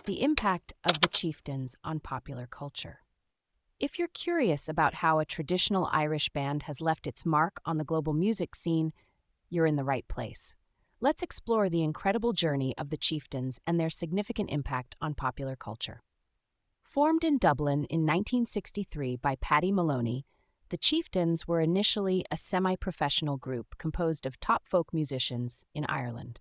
The impact of the Chieftains on popular culture. If you're curious about how a traditional Irish band has left its mark on the global music scene, you're in the right place. Let's explore the incredible journey of the Chieftains and their significant impact on popular culture. Formed in Dublin in 1963 by Paddy Maloney, the Chieftains were initially a semi-professional group composed of top folk musicians in Ireland.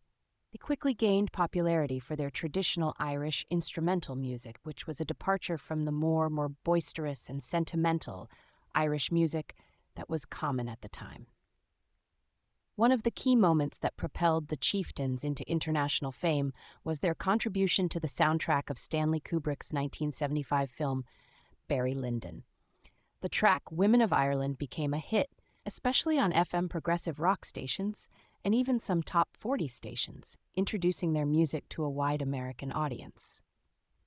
They quickly gained popularity for their traditional Irish instrumental music, which was a departure from the more boisterous and sentimental Irish music that was common at the time. One of the key moments that propelled the Chieftains into international fame was their contribution to the soundtrack of Stanley Kubrick's 1975 film, Barry Lyndon. The track Women of Ireland became a hit, especially on FM progressive rock stations and even some top 40 stations, introducing their music to a wide American audience.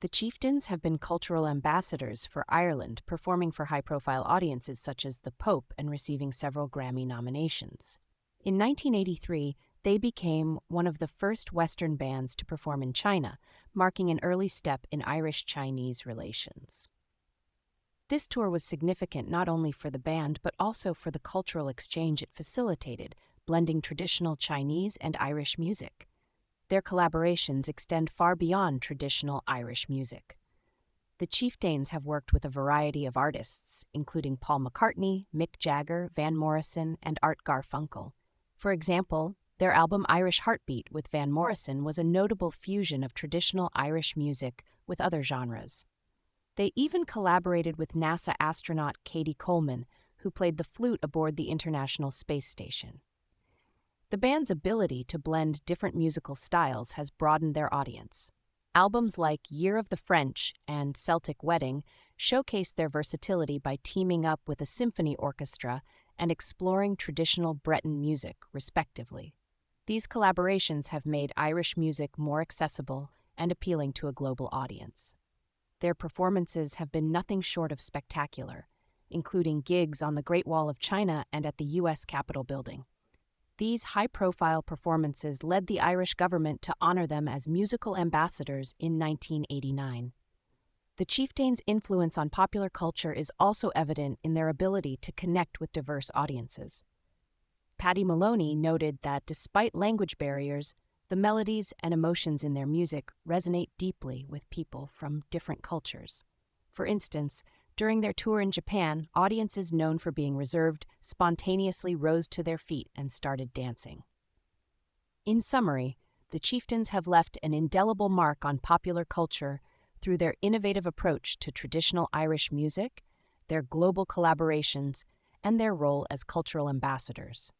The Chieftains have been cultural ambassadors for Ireland, performing for high-profile audiences such as the Pope and receiving several Grammy nominations. In 1983, they became one of the first Western bands to perform in China, marking an early step in Irish-Chinese relations. This tour was significant not only for the band but also for the cultural exchange it facilitated, blending traditional Chinese and Irish music. Their collaborations extend far beyond traditional Irish music. The Chieftains have worked with a variety of artists, including Paul McCartney, Mick Jagger, Van Morrison, and Art Garfunkel. For example, their album Irish Heartbeat with Van Morrison was a notable fusion of traditional Irish music with other genres. They even collaborated with NASA astronaut Katie Coleman, who played the flute aboard the International Space Station. The band's ability to blend different musical styles has broadened their audience. Albums like Year of the French and Celtic Wedding showcase their versatility by teaming up with a symphony orchestra and exploring traditional Breton music, respectively. These collaborations have made Irish music more accessible and appealing to a global audience. Their performances have been nothing short of spectacular, including gigs on the Great Wall of China and at the U.S. Capitol building. These high-profile performances led the Irish government to honor them as musical ambassadors in 1989. The Chieftains' influence on popular culture is also evident in their ability to connect with diverse audiences. Paddy Maloney noted that despite language barriers, the melodies and emotions in their music resonate deeply with people from different cultures. For instance, during their tour in Japan, audiences known for being reserved spontaneously rose to their feet and started dancing. In summary, the Chieftains have left an indelible mark on popular culture through their innovative approach to traditional Irish music, their global collaborations, and their role as cultural ambassadors.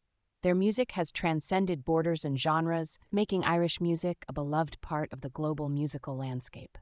Their music has transcended borders and genres, making Irish music a beloved part of the global musical landscape.